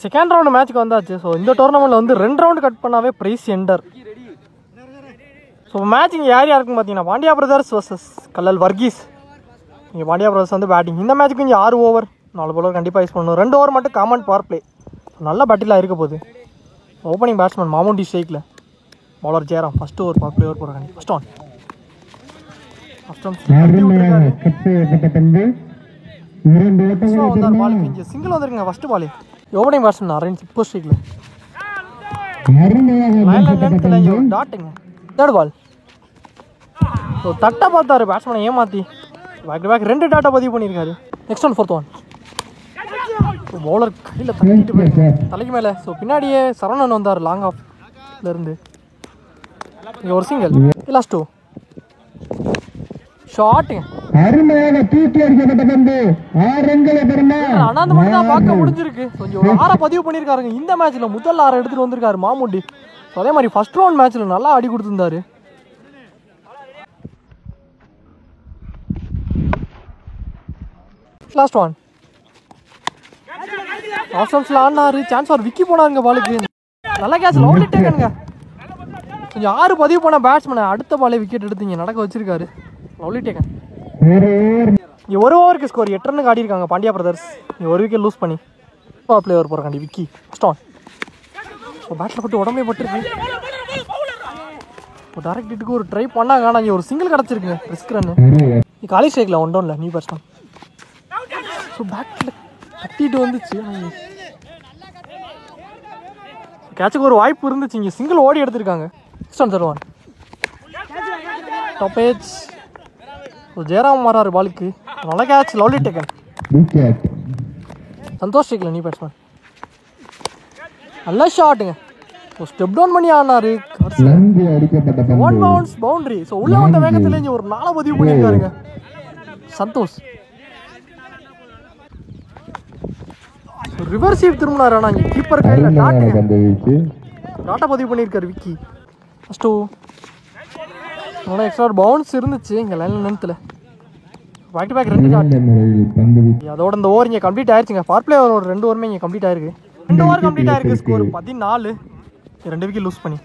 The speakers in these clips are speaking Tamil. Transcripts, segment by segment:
செகண்ட் ரவுண்டு மேட்ச்சுக்கு வந்தாச்சு. ஸோ இந்த டோர்னமெண்ட்டில் வந்து 2 ரவுண்டு கட் பண்ணாவே ப்ரைஸ் எண்டர். ஸோ மேட்ச் இங்கே யார் யாருக்குன்னு பார்த்தீங்கன்னா பாண்டியா பிரதர்ஸ் வர்சஸ் கல்லல் வர்கீஸ். இங்கே பாண்டியா பிரதர்ஸ் வந்து பேட்டிங். இந்த மேட்ச்சுக்கு இங்கே 6 ஓவர் 4 bowler கண்டிப்பாக யூஸ் பண்ணணும். 2 ஓவர் மட்டும் காமன் பவர் பிளே. நல்ல பேட்டிலாக இருக்க போகுது. ஓப்பனிங் பேட்ஸ்மேன் மாமுண்டி ஸ்ட்ரைக்கில், bowler Jayaram. First over power play over போகிறாங்க. ஃபஸ்ட் ஆன் சிங்கிள் வந்துருக்குங்க. First ball opening batsman Aravind இப்போ ஸ்ட்ரைக்கில் டாட்டுங்க. தேர்ட் பால் ஸோ தட்டை பார்த்தாரு பேட்ஸ்மேனை ஏமாற்றி பேக் 2 டாட்டை பதிவு பண்ணியிருக்காரு. Next one fourth one bowler கையில் தட்டிட்டு போயிருக்கு தலைக்கு மேலே. ஸோ பின்னாடியே சரவணன் வந்தார் லாங் ஆஃப்லேருந்து. இங்கே ஒரு சிங்கிள். லாஸ்ட் 2 ஷாட்டுங்க. அனாந்த மட்டும் தான் பார்க்க முடிஞ்சிருக்கு. கொஞ்சம் ஒரு 6 பதிவு பண்ணியிருக்காருங்க. இந்த மேட்ச்சில் முதல் 6 எடுத்துகிட்டு வந்திருக்காரு மாமுண்டி. ஸோ அதே மாதிரி ஃபர்ஸ்ட் ரவுண்ட் மேட்ச்சில் நல்லா அடி கொடுத்துருந்தாரு. லாஸ்ட் ஒன் ஆப்ஷன்ஸில் ஆடினாரு. சான்ஸ் ஃபார் விக்கி போனாருங்க பாலுக்கு. நல்ல கேட்ச் லவ்லி டேக்கனுங்க. கொஞ்சம் 6 பதிவு போன பேட்ஸ்மேனை அடுத்த பாலே விக்கெட் எடுத்து இங்கே நடக்க வச்சிருக்காரு. Lovely taken. இங்கே 1 ஓவருக்கு ஸ்கோர் 8 ரன்னுக்கு ஆடிருக்காங்க பாண்டியா பிரதர்ஸ். இங்கே 1 விக்கெட் லூஸ் பண்ணி பவர் பிளே ஓவர் போகிறாங்க விக்கி. ஸ்டான் பேட்டில் போட்டு உடம்பே பட்டுருக்கு. டேரக்ட் ஹிட்டுக்கு ஒரு ட்ரை பண்ணாங்க. ஆனால் இங்கே ஒரு சிங்கிள் கிடச்சிருக்குங்க. ரிஸ்க் ரன்னு காலி ஸ்ட்ரைக்கில் 1 டவுனில் நியூ பேட்ஸ்மேன். ஸோ பேட்டில் கட்டிட்டு வந்துச்சு. கேட்சுக்கு ஒரு வாய்ப்பு இருந்துச்சு. இங்கே சிங்கிள் ஓடி எடுத்திருக்காங்க. ஸ்டான் தருவான் டாப் ஏஜ். ஜெயராம் மாறாரு பாலுக்கு. நல்ல கேட்ச் லவ்லி டேக்கன். சந்தோஷ் ஸ்ட்ரைக்கில் நியூ பேட்ஸ்மேன். நல்ல ஷாட்டுங்க. ஸ்டெப் டவுன் பண்ணி ஆனாரு. 1 பவுன்ஸ் பவுண்டரி. ஸோ உள்ள வந்த வேகத்துல இங்கே ஒரு 4 பதிவு பண்ணியிருக்காருங்க சந்தோஷ். ரிவர்ஸ் ஹீட் திரும்பினாரு. ஆனால் இங்கே கீப்பர் கையில் டாட்டா பதிவு பண்ணியிருக்காரு விக்கி. ஃபஸ்ட்டு நல்லா எக்ஸ்ட்ரா பவுன்ஸ் இருந்துச்சு இங்கே லைனில் நிறுத்தில். Back to back 2 dot. அதோட இந்த ஓவர் இங்கே கம்ப்ளீட் ஆயிடுச்சுங்க. பவர் பிளே ஒரு 2 ஓவருமே இங்கே கம்ப்ளீட் ஆயிருக்கு. 2 ஓவர் கம்ப்ளீட் ஆயிருக்கு. ஸ்கோர் 14. 2 விக்கெட் லூஸ் பண்ணி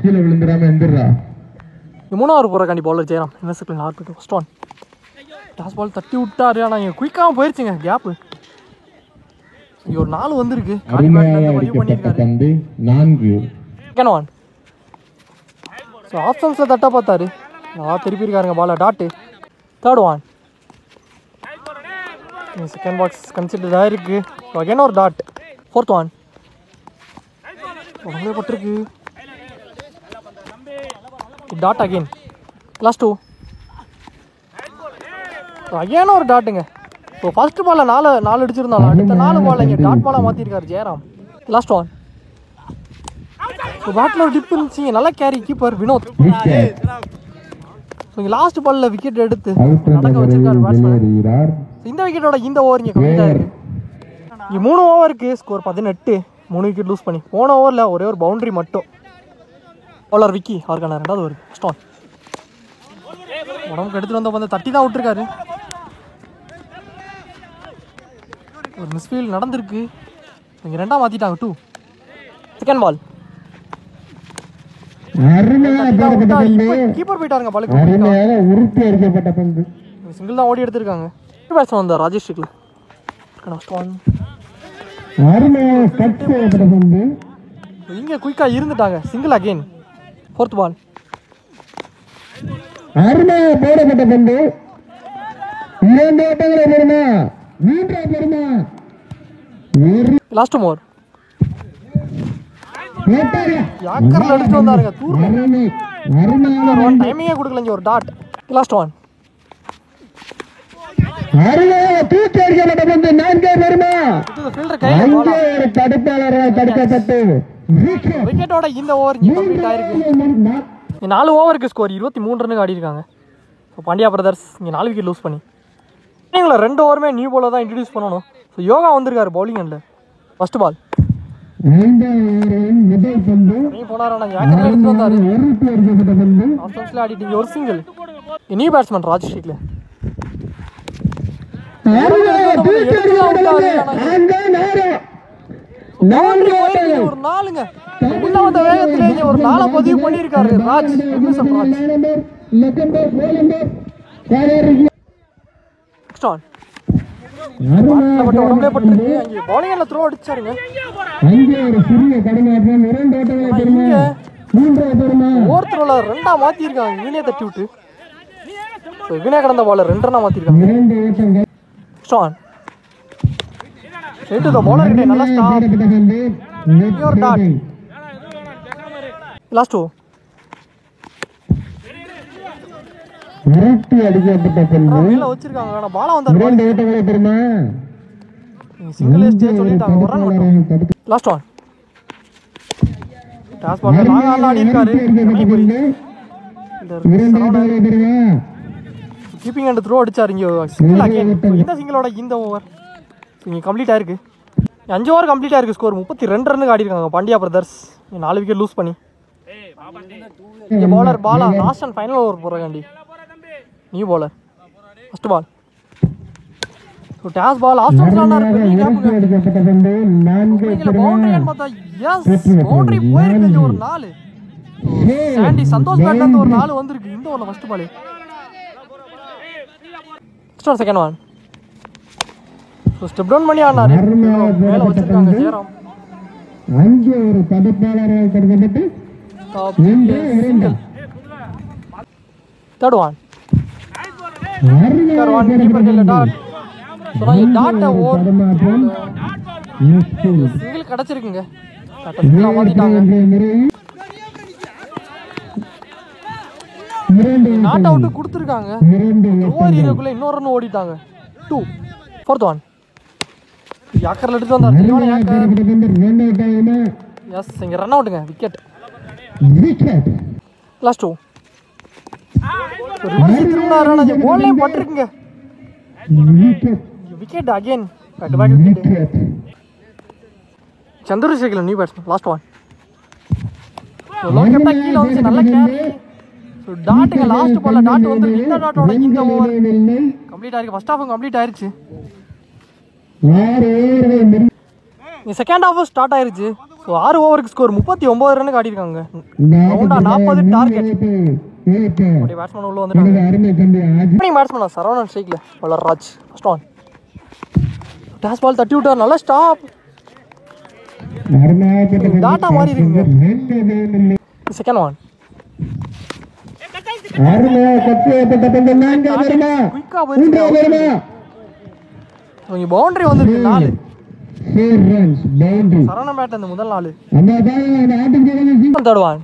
கீழே விழுந்துடாம எந்திரா. 3 ஓவர் போகிறக்காண்டி பவுலர் ஜெயராம். இன்வெஸ்ட்மெண்ட் ஆர்பிட் ஃபர்ஸ்ட் ஒன் டாஸ் பால் தட்டி விட்டாரு. ஆனால் இங்கே குயிக்காக போயிருச்சுங்க கேப்பு. இங்கே ஒரு 4 வந்திருக்கு. செகண்ட் ஒன் ஸோ ஆப்ஷன்ஸில் தட்ட பார்த்தாரு. திருப்பியிருக்காருங்க பாலை டாட்டு. தேர்ட் ஒன் செகண்ட் பாக்ஸ் கன்சிடர் ஆயிருக்கு. ஸோ அகைன் ஒரு டாட். ஃபோர்த் ஒன் உடம்பே பட்டிருக்கு. Dot again. லாஸ்ட் 2 அகைன் ஒரு டாட்டுங்க. ஸோ ஃபர்ஸ்ட் பாலில் 4 அடிச்சிருந்தாலும் அடுத்த 4 பால் இங்கே டாட் பாலாக மாற்றிருக்காரு ஜெயராம். லாஸ்ட் ஒன் ஸோ பேட்டில் ஒரு டிப் இருந்துச்சு. நல்லா கேரி கீப்பர் வினோத். ஸோ இங்கே லாஸ்ட் பாலில் விக்கெட் எடுத்து நடக்க வச்சிருக்காரு பேட்ஸ்மேன். இந்த விக்கெட்டோட இந்த ஓவர் இங்கே கம்ப்ளீட் ஆயிருக்கு. இங்கே 3 ஓவருக்கு ஸ்கோர் 18. 3 விக்கெட் லூஸ் பண்ணி போன ஓவரில் ஒரே ஒரு பவுண்டரி மட்டும். பவுலர் விக்கி அவருக்கான 2வது ஓவர். ஸ்டான் உடம்புக்கு எடுத்துகிட்டு வந்த வந்து தட்டி தான் விட்டுருக்காரு. ஒரு மிஸ்ஃபீல்ட் நடந்திருக்கு. இங்கே 2ஆக மாற்றிட்டாங்க. 2 செகண்ட் பால் கீப்பர் போயிட்டாருங்க பாலுக்கு. சிங்கிள் தான் ஓடி எடுத்திருக்காங்க. பேட்ஸ்மேன் வந்தார் ராஜேஷ் ஸ்ட்ரைக்கில். இங்கே குயிக்காக இருந்துட்டாங்க. Single again. Fourth ball last over யாக்கர்ல எடுத்து வந்தாருங்க. டைமிங்கே கொடுக்கல. இங்கே ஒரு டாட். லாஸ்ட் ஒன் விக்கெட்டோட இந்த ஓவர் கம்ப்ளீட் ஆயிருக்கு. 4 ஓவருக்கு ஸ்கோர் 23 ரன்னுக்கு ஆடி இருக்காங்க. பாண்டியா பிரதர்ஸ் இங்கே 4 விக்கெட் லூஸ் பண்ணி இவங்களை 2 ஓவருமே நியூ பாலர் தான் இன்ட்ரடியூஸ் பண்ணணும். ஸோ யோகா வந்திருக்காரு பவுலிங் அண்டில். ஃபர்ஸ்ட் பால் போனார். ஆனால் எடுத்து வந்தாரு. ஆப்ஷன்ஸ்ல ஆடிட்டு ஒரு சிங்கிள். நியூ பேட்ஸ்மேன் ராஜேஷ் ஸ்ட்ரைக்கில். ஒரு நாளுங்க உள்ள வந்த வேகத்திலே ஒரு நாளை பதிவு பண்ணியிருக்காரு ராஜ். உடம்பே பட்டிருக்கு. அங்கே பவுலிங்ல த்ரோ அடிச்சாருங்க. ஓவர் த்ரோல 2ஆ மாத்திருக்காங்க. இவனே தட்டி விட்டு இவனே கடந்த பால 2 ரன்னா மாத்திருக்காங்க. ஸ்டான் ஸ்ட்ரைட் டு தி பவுலர் கிட்ட நல்ல ஸ்டாப். யுவர் டாட் லாஸ்ட் 2 விரட்டி அடிக்கப்பட்ட பந்து மேல வச்சிருக்காங்க. ஆனா பால வந்தாரு. 2 ஓட்டங்களை பெறுமா. சிங்கிள் ஸ்டே சொல்லிட்டாங்க. ஒரு ரன் மட்டும். லாஸ்ட் 1 டாஸ் பால் லாங் ஆடி இருக்காரு. கீப்பிங் அண்ட் த்ரோ அடிச்சாரு. இங்க சிங்கிள் அகைன். இந்த சிங்கிளோட இந்த ஓவர் இங்க கம்ப்ளீட் ஆயிருக்கு. 5 ஓவர் கம்ப்ளீட் ஆயிருக்கு. ஸ்கோர் 32 ரன்னுக்கு ஆடி இருக்காங்க பாண்டியா பிரதர்ஸ். 4 விக்கெட் லூஸ் பண்ணி. இங்க bowler Bala last and final over போறாங்கண்டி. New bowler first ball. So toss ball off stumps ஆனாரு. பெரிய கேப்புங்க. இங்க பவுண்டரி பார்த்தா எஸ் பவுண்டரி போயிருக்கு. ஒரு 4 சாண்டி சந்தோஷ் பேட்ல இருந்து ஒரு 4 வந்திருக்கு இந்த ஓவர்ல first ball. Next second one. So step down பண்ணி ஆனாரு. மேல வச்சிருக்காங்க ஜெயராம். அங்கே ஒரு தடுப்பாளரால் தடுக்கப்பட்டு third one. Third one keeper கையில dot. So dot over single கிடைச்சிருக்குங்க. மாத்திட்டாங்க. நாட் அவுட் கொடுத்துருக்காங்க. ஓவர் ஏரியாக்குள்ள இன்னொரு ரன் ஓடிட்டாங்க. 2 4th ஒன். யாக்கர்ல எடுத்து வந்தார். தெளிவான யாக்கர். எஸ் இங்க ரன் அவுட்டுங்க. விக்கெட். லாஸ்ட் 2 ரிவர்ஸ் திரும்பினாரு. ஆனா பால்லே பட்டிருக்குங்க. Wicket again. Back back wicket. Chandrasekar new batsman. Last one. Low கேப்டா கீழ வந்து நல்ல கேரி. ஸோ டாட்டுங்க லாஸ்ட் பால்ல டாட் வந்து இந்த டாட்டோட இந்த ஓவர் கம்ப்ளீட் ஆயிருக்கு. ஃபர்ஸ்ட் ஹாஃப் கம்ப்ளீட் ஆயிருச்சு. செகண்ட் ஹாஃப் ஸ்டார்ட் ஆயிருச்சு. ஸோ 6 ஓவருக்கு ஸ்கோர் 39 ரன்னுக்கு ஆடி இருக்காங்க. ரவுண்டா 40 டார்கெட். பேட்ஸ்மேன் உள்ள வந்துட்டாங்க. பேட்ஸ்மேன் சரவணன் ஸ்ட்ரைக்ல bowler Raj. First one. Toss ball தட்டி விட்டார். நல்ல ஸ்டாப். டாட்டா மாறி இருக்குங்க. Second one. பவுண்டரி வந்துருக்கு. 4 சரவணன் பேட் அந்த முதல் 4. Third one.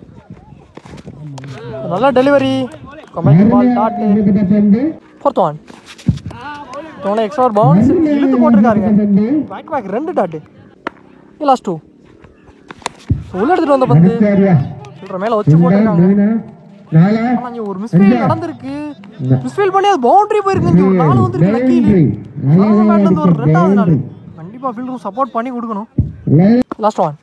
நல்ல delivery. Ball dot. Fourth one. Extra bounce இழுத்து போட்டிருக்காருங்க. Back back 2 dot. லாஸ்ட் 2. உள்ள எடுத்துட்டு வந்த பந்து சொல்ற மேல வச்சு போட்டிருக்காங்க. ஆனா ஒரு மிஸ்ஃபீல் நடந்திருக்கு. மிஸ்ஃபீல் பண்ணி அது பவுண்டரி போயிருக்கு. ஒரு 4 வந்திருக்கு. லக்கிலி சரவணன் பேட்ல இருந்து ஒரு 2வது 4. கண்டிப்பா ஃபீல்டரும் சப்போர்ட் பண்ணி கொடுக்கணும். Last one.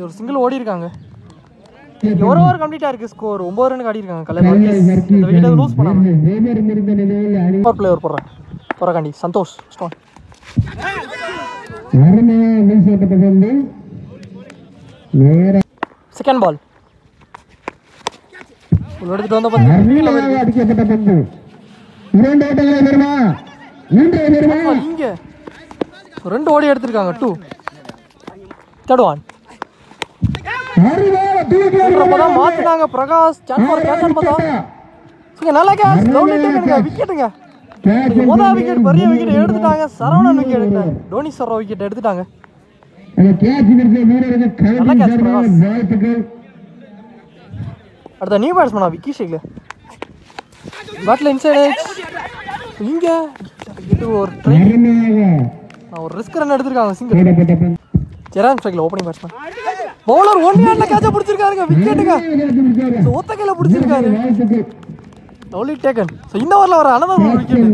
ஒரு சிங்கிள் ஓடி இருக்காங்க. ஒரு ஓவர் கம்ப்ளீட் ஆயிருக்கு. ஸ்கோர் 9 ரன் ஆடி இருக்காங்க. கலர் இந்த விக்கெட்டை லூஸ் பண்ணாம பவர் பிளேயர் போறாண்டி சந்தோஷ். ஸ்டான் செகண்ட் பால். எடுத்துட்டு வந்த பந்து அடிக்கப்பட்ட பந்து 2 ஓட்டங்களை பெறுமா. இங்க 2 ஓடி எடுத்திருக்காங்க. 2 தேர்ட் ஒன். அப்பதான் மாத்தினாங்க பிரகாஷ். சான்ஸ் ஃபார் கேட்ச் ஆன் பார்த்தா நல்ல கேட்ச். லவ்லி டேக்கனுங்க. விக்கெட்டுங்க. முதல் விக்கெட் பெரிய விக்கெட் எடுத்துட்டாங்க. சரவணன் விக்கெட் எடுத்தாங்க. டோனி சர்வா விக்கெட் எடுத்துட்டாங்க. நல்ல கேட்ச் பிரகாஷ். அடுத்த நியூ பேட்ஸ்மேனா விக்கி ஷேக்ல பேட்ல இன்சைட் இங்க ஒரு ட்ரை. ஒரு ரிஸ்க் ரன் எடுத்திருக்காங்க. சிங்கிள். ஜெரான் ஸ்ட்ரைக்ல ஓப்பனிங் பேட்ஸ்மேன். பவுலர் ஒன் ஹேண்ட்ல கேட்ச பிடிச்சிருக்காருங்க. விக்கெட்டுங்க. ஒத்த கையில பிடிச்சிருக்காரு. Lovely taken. சோ இந்த ஓவர்ல வர அனதர் ஒரு விக்கெட்.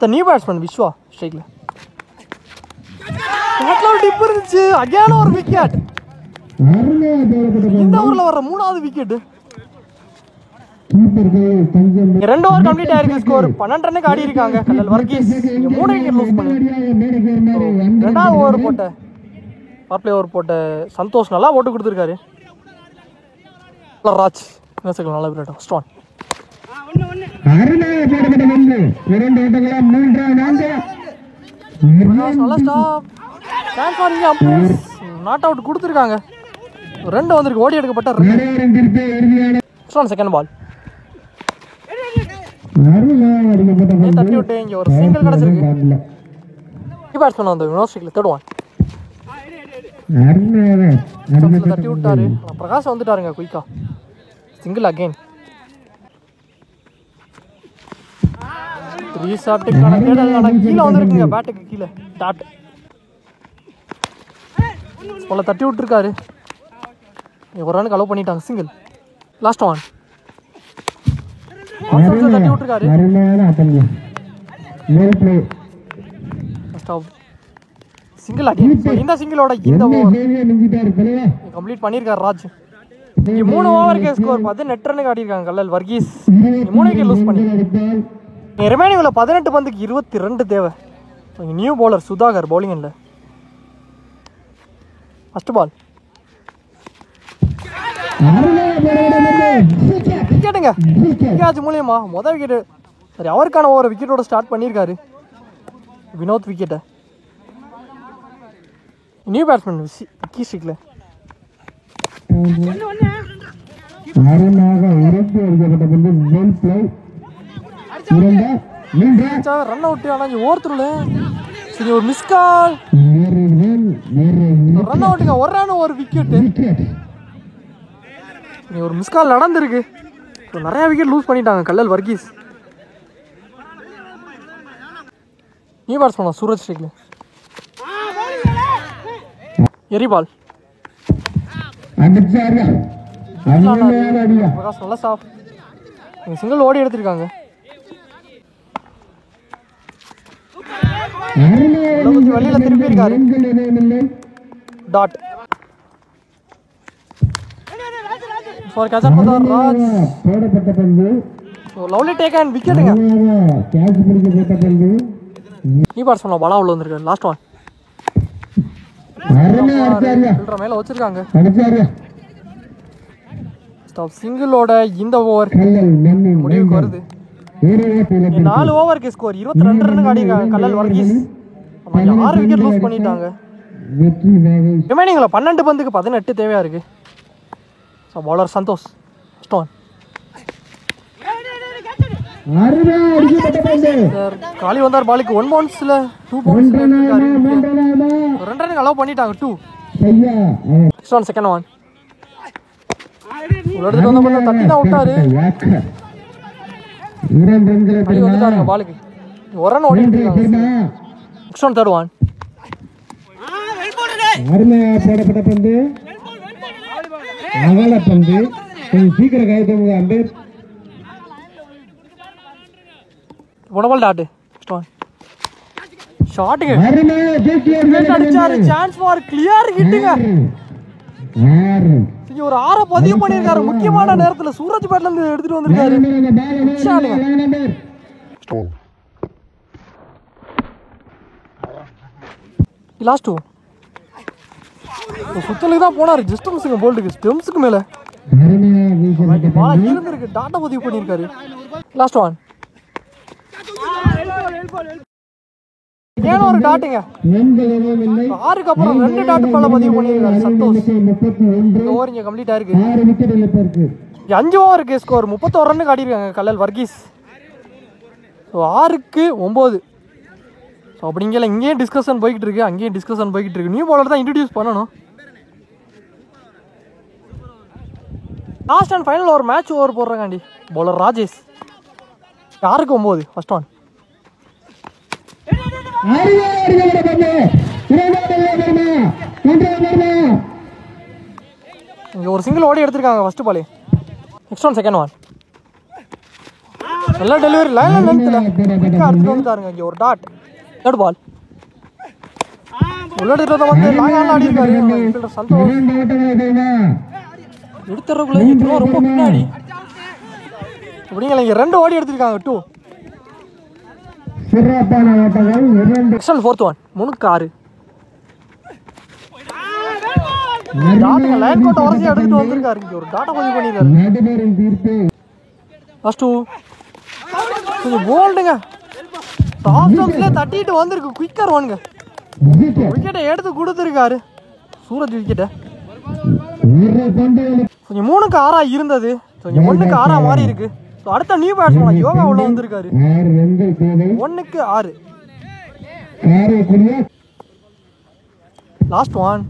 தி நியூ பேட்ஸ்மேன் விஸ்வா ஸ்ட்ரைக்ல பேட்ல ஒரு டிப் இருந்துச்சு. அகைன் ஒரு விக்கெட். அருமையா போடப்பட்ட இந்த ஓவரில் வர 3வது விக்கெட். கீப்பர்கள் தஞ்சம் 2 ஓவர் கம்ப்ளீட் ஆயிருக்கு. ஸ்கோர் 12 ரன்னுக்கு ஆடி இருக்காங்க கல்லல் வர்கீஸ். 3 விக்கெட் லூஸ் பண்ணி 2வது ஓவர் போட்ட பவர் பிளே ஓவர் போட்ட சந்தோஷ் நல்லா போட்டு கொடுத்துருக்காரு. ராஜ் நல்லா விளையாடும். ஸ்ட்ராங் அருமையா போடப்பட்ட பந்து 2 ஓட்டங்களா 3 நல்லா ஸ்டாப் சான்ஸ் வாங்கிங்க. அம்பையர்ஸ் நாட் அவுட் கொடுத்துருக்காங்க. 2 வந்திருக்கு. ஓடி எடுக்கப்பட்ட 2. ஸ்ட்ராங் செகண்ட் பால் தட்டி விட்டு இங்கே ஒரு சிங்கிள் கிடச்சிருக்கு. பேட்ஸ்மேன் வந்து யூனிவர்சிட்டியில் தேர்ட் ஒன் தட்டி விட்டாரு. பிரகாஷ் வந்துட்டாருங்க குயிக்கா. சிங்கிள் அகைன் 3 ஷாட்டுக்கான தேடல் கீழே வந்துருக்குங்க. பேட்டுக்கு கீழே டாட் போல தட்டி விட்டுருக்காரு. ஒரு ரனுக்கு அலோவ் பண்ணிட்டாங்க. சிங்கிள் லாஸ்ட் ஒன் தட்டி விட்டுருக்காரு. Single again. இந்த சிங்கிளோட இந்த ஓவர் கம்ப்ளீட் பண்ணியிருக்காரு ராஜ். 3 ஓவருக்கு ஸ்கோர் 18 ரன்னுக்கு ஆடிருக்காங்க கல்லல் வர்கீஸ். 3 விக்கெட் லூஸ் பண்ணி ரிமைனிங் 18 பந்துக்கு 22 தேவை. நியூ பவுலர் சுதாகர் பவுலிங் இல்லை. ஃபர்ஸ்ட் பால் விக்கெட்டுங்க. விக்கெட் மூலியமா மொதல் விக்கெட்டு. சரி அவருக்கான ஓவர் விக்கெட்டோட ஸ்டார்ட் பண்ணியிருக்காரு வினோத் விக்கெட்டை. நியூ பேட்ஸ்மேன் விக்கி ஸ்ட்ரிக்ல ரன் அவுட். ஆனால் ஓவர்த்துல சரி ஒரு மிஸ் கால் ரன் அவுட்டுங்க. ஒரு ரன் ஒரு விக்கெட்டு. ஒரு மிஸ் கால் நடந்திருக்கு. நிறைய விக்கெட் லூஸ் பண்ணிட்டாங்க கல்லல் வர்கீஸ். நியூ பேட்ஸ்மேன் சூரஜ் ஸ்ட்ரிக்ல எரிபால் பிரகாஷ் நல்லா சாஃப். சிங்கிள் ஓடி எடுத்திருக்காங்க. வெளியில திருப்பி இருக்காரு. டாட் ஃபார் கேட்ச் பண்ணார் ராஜ். லவ்லி டேக் அண்ட் விக்கெட்டுங்க. நீ பேட்ஸ்மேன் பாலா உள்ள வந்திருக்காரு. லாஸ்ட் ஒன் மேல வச்சிருக்காங்க. சிங்கிளோட இந்த ஓவர் முடிவுக்கு வருது. 4 ஓவருக்கு ஸ்கோர் 22 ரன்னுக்கு ஆடிருக்காங்க கல்லல் வர்கீஸ். 6 விக்கெட் லூஸ் பண்ணிட்டாங்க. ரிமைனிங்ல 12 பந்துக்கு 18 தேவையா இருக்கு. பவுலர் சந்தோஷ் ஸ்டோன் காலி வந்தார். பாலுக்கு 1 பவுன்ஸ்ல 2 பவுன்ஸ் 2 ரன்னுக்கு அலோவ் பண்ணிட்டாங்க. 2 ஸ்டோன் செகண்ட் ஒன் எடுத்துட்டு வந்த தட்டி தான் விட்டாரு. வந்துட்டாருங்க பாலுக்கு 1 ரன் ஓடிட்டு இருக்காங்க. ஸ்டோன் தேர்ட் ஒன் போடப்பட்ட பந்து அகல பந்து சீக்கிரம் கைத்தவங்க அம்பேர் உடம்பல் டாட் ஸ்டோன் ஷாட்டுங்க அடிச்சாரு. சான்ஸ் ஃபார் கிளியர் ஹிட்டுங்க. ஒரு 6 பதிவு பண்ணியிருக்காரு முக்கியமான நேரத்துல. சூரஜ் பேட்ல இருந்து எடுத்துட்டு வந்திருக்காரு. லாஸ்ட் சுத்தலுக்கு தான் போனாரு. ஜஸ்ட் மிஸ்ஸுங்க போல்டுக்கு ஸ்டெம்ஸுக்கு மேல இருந்திருக்கு. டாட்டா பதிவு பண்ணியிருக்காரு. லாஸ்ட் ஒன் ஏன்னா ஒரு டாட்டுங்க. 6க்கு அப்புறம் 2 டாட் மேல பதிவு பண்ணியிருக்காரு சந்தோஷ். ஓவர் இங்க கம்ப்ளீட் ஆயிருக்கு. 5 ஓவருக்கு ஸ்கோர் 31 ரன்னுக்கு ஆடிருக்காங்க கல்லல் வர்கீஸ். 6க்கு 9. ஸோ அப்படிங்கல இங்கேயும் டிஸ்கஷன் போய்கிட்டு இருக்கு, அங்கேயும் டிஸ்கஷன் போய்கிட்டு இருக்கு. நியூ பாலர் தான் இன்ட்ரடியூஸ் பண்ணணும். லாஸ்ட் அண்ட் ஃபைனல் ஒரு மேட்ச் ஓவர் போடுறாங்காண்டி பவுலர் ராஜேஷ். 6க்கு 9 ஃபர்ஸ்ட் ஒன் இங்கே ஒரு சிங்கிள் ஓடி எடுத்திருக்காங்க first ball. Next one second one நல்லா டெலிவரி லைன்ல லென்த்ல எடுத்துட்டு வந்துட்டாருங்க. இங்கே ஒரு டாட் தேர்ட் பால் உள்ளடிட்டு வந்து லாங் ஆன் ஆடி இருக்காரு ஃபீல்டர் சந்தோஷ். 2 ஓட்டங்களை கைதா எடுத்துறக்குள்ள இப்போ ரொம்ப பின்னாடி அப்படிங்களா இங்க 2 ஓடி எடுத்திருக்காங்க 2. சிறப்பான ஓட்டங்கள் 2 XL 4th one 3-6. Tata line கோட்டை வரிசையா எடுத்துட்டு வந்திருக்காரு. இங்க ஒரு டாட்டா பதிவு பண்ணிருக்காரு. நடுவரின் தீர்ப்பு ஃபர்ஸ்ட் கொஞ்சம் போல்டுங்க டாப் ஸ்டம்ப்ஸ்ல தட்டிட்டு வந்திருக்கு. குயிக்கர் ஒன்னுங்க விக்கெட்டை எடுத்து கொடுத்துருக்காரு சூரஜ் விக்கெட்டை. கொஞ்சம் 3-6 இருந்தது கொஞ்சம் 1-6 மாறி இருக்கு. ஸோ அடுத்த நியூ பேட்ஸ்மேன் யோகா உள்ள வந்திருக்காரு. 1-6 லாஸ்ட் ஒன்.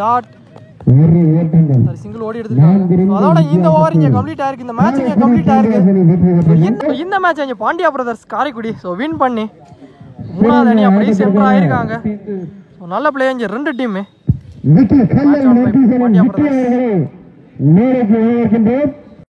டாட் சிங்கிள் ஓடி எடுத்துருக்காங்க. அதோட இந்த ஓவர் இங்க கம்ப்ளீட் ஆயிருக்கு. இந்த மேட்ச் இங்க கம்ப்ளீட் ஆயிருக்கு. இந்த மேட்ச் இங்க Pandya brothers Karaikudi so win பண்ணி 3வது அணியா பிரைஸ் என்டர் ஆயிருக்காங்க. ஸோ நல்ல பிளே இங்க 2 டீம் பாண்டியா பிரதர்ஸ்.